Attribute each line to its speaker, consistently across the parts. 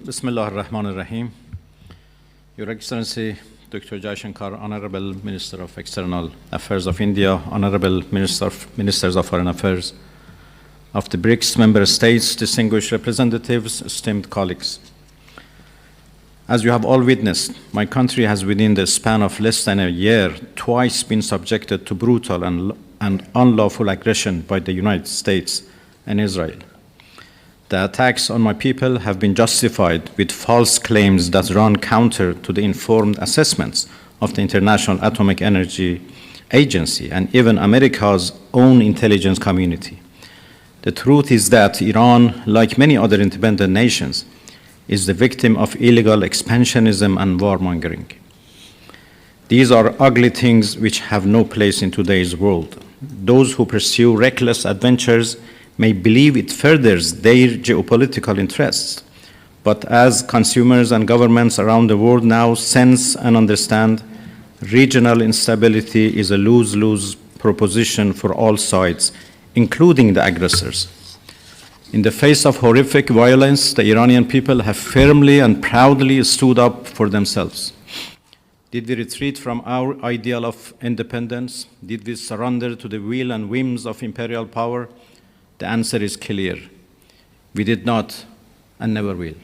Speaker 1: Bismillah ar-Rahman ar-Rahim. Your Excellency, Dr. Jaishankar, Honorable Minister of External Affairs of India, Honorable Ministers of Foreign Affairs of the BRICS member states, distinguished representatives, esteemed colleagues. As you have all witnessed, my country has within the span of less than a year twice been subjected to brutal and unlawful aggression by the United States and Israel. The attacks on my people have been justified with false claims that run counter to the informed assessments of the International Atomic Energy Agency and even America's own intelligence community. The truth is that Iran, like many other independent nations, is the victim of illegal expansionism and warmongering. These are ugly things which have no place in today's world. Those who pursue reckless adventures may believe it furthers their geopolitical interests, but as consumers and governments around the world now sense and understand, regional instability is a lose-lose proposition for all sides, including the aggressors. In the face of horrific violence, the Iranian people have firmly and proudly stood up for themselves. Did we retreat from our ideal of independence? Did we surrender to the will and whims of imperial power? The answer is clear. We did not and never will.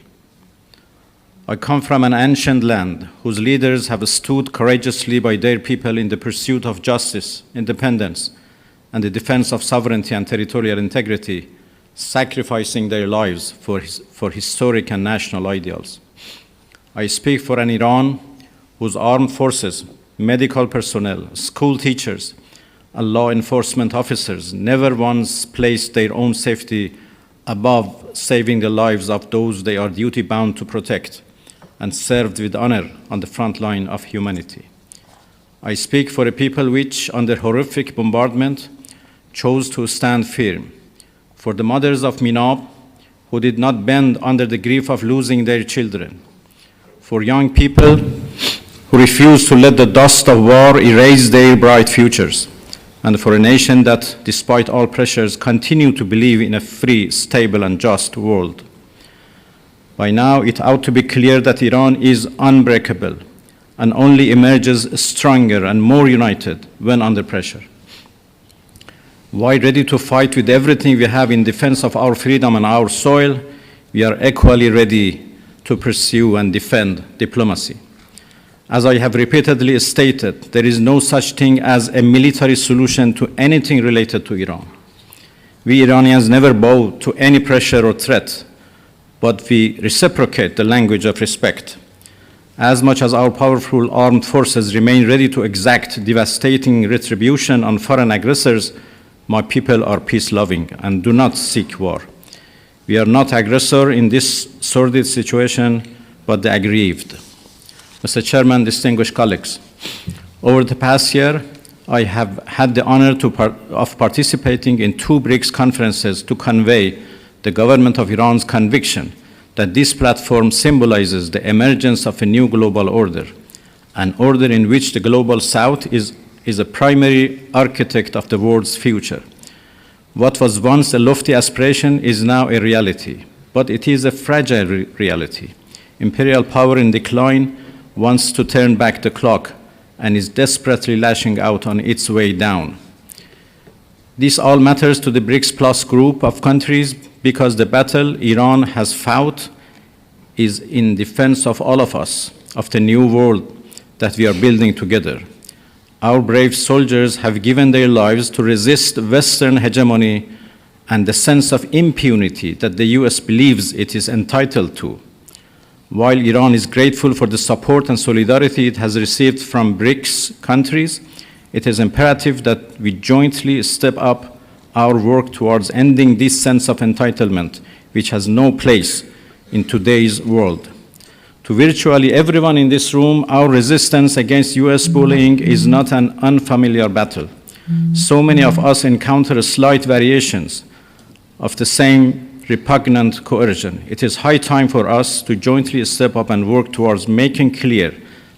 Speaker 1: I come from an ancient land whose leaders have stood courageously by their people in the pursuit of justice, independence, and the defense of sovereignty and territorial integrity, sacrificing their lives for historic and national ideals. I speak for an Iran whose armed forces, medical personnel, school teachers, and law enforcement officers never once placed their own safety above saving the lives of those they are duty-bound to protect and served with honor on the front line of humanity. I speak for a people which, under horrific bombardment, chose to stand firm, for the mothers of Minab who did not bend under the grief of losing their children, for young people who refused to let the dust of war erase their bright futures, and for a nation that, despite all pressures, continue to believe in a free, stable, and just world. By now, it ought to be clear that Iran is unbreakable and only emerges stronger and more united when under pressure. While ready to fight with everything we have in defense of our freedom and our soil, we are equally ready to pursue and defend diplomacy. As I have repeatedly stated, there is no such thing as a military solution to anything related to Iran. We Iranians never bow to any pressure or threat, but we reciprocate the language of respect. As much as our powerful armed forces remain ready to exact devastating retribution on foreign aggressors, my people are peace-loving and do not seek war. We are not aggressor in this sordid situation, but the aggrieved. Mr. Chairman, distinguished colleagues, over the past year, I have had the honor of participating in 2 BRICS conferences to convey the government of Iran's conviction that this platform symbolizes the emergence of a new global order, an order in which the global South is a primary architect of the world's future. What was once a lofty aspiration is now a reality, but it is a fragile reality. Imperial power in decline wants to turn back the clock and is desperately lashing out on its way down. This all matters to the BRICS Plus group of countries because the battle Iran has fought is in defense of all of us, of the new world that we are building together. Our brave soldiers have given their lives to resist Western hegemony and the sense of impunity that the US believes it is entitled to. While Iran is grateful for the support and solidarity it has received from BRICS countries, it is imperative that we jointly step up our work towards ending this sense of entitlement, which has no place in today's world. To virtually everyone in this room, our resistance against US bullying is not an unfamiliar battle. So many of us encounter slight variations of the same repugnant coercion. It is high time for us to jointly step up and work towards making clear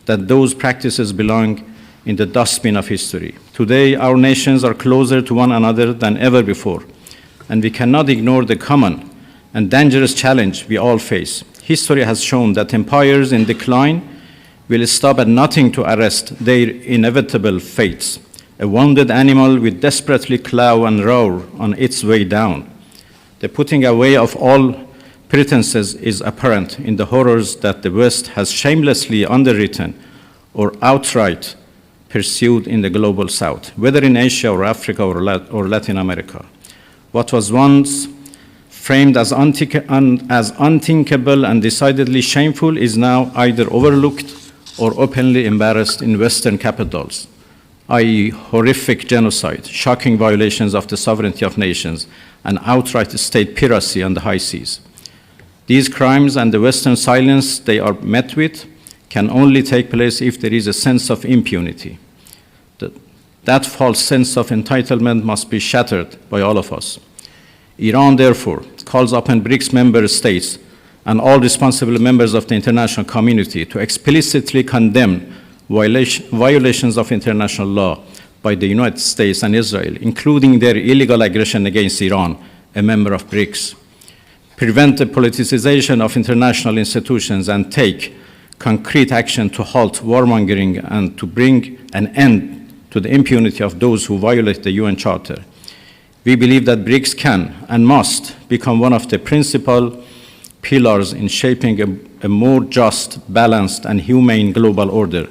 Speaker 1: that those practices belong in the dustbin of history. Today, our nations are closer to one another than ever before, and we cannot ignore the common and dangerous challenge we all face. history has shown that empires in decline will stop at nothing to arrest their inevitable fates. A wounded animal will desperately claw and roar on its way down. The putting away of all pretenses is apparent in the horrors that the West has shamelessly underwritten or outright pursued in the global South, whether in Asia or Africa or Latin America. What was once framed as unthinkable and decidedly shameful is now either overlooked or openly embarrassed in Western capitals, i.e. horrific genocide, shocking violations of the sovereignty of nations, and outright state piracy on the high seas. These crimes and the Western silence they are met with can only take place if there is a sense of impunity. That false sense of entitlement must be shattered by all of us. Iran, therefore, calls upon BRICS member states and all responsible members of the international community to explicitly condemn violations of international law by the United States and Israel, including their illegal aggression against Iran, a member of BRICS, prevent the politicization of international institutions, and take concrete action to halt warmongering and to bring an end to the impunity of those who violate the UN Charter. We believe that BRICS can and must become one of the principal pillars in shaping a more just, balanced, and humane global order,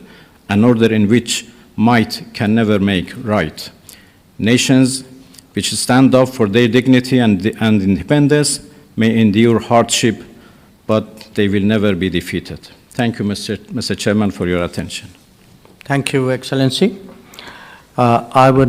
Speaker 1: an order in which might can never make right. Nations which stand up for their dignity and independence may endure hardship, but they will never be defeated. Thank you, Mr. Chairman, for your attention.
Speaker 2: Thank you, Excellency. I would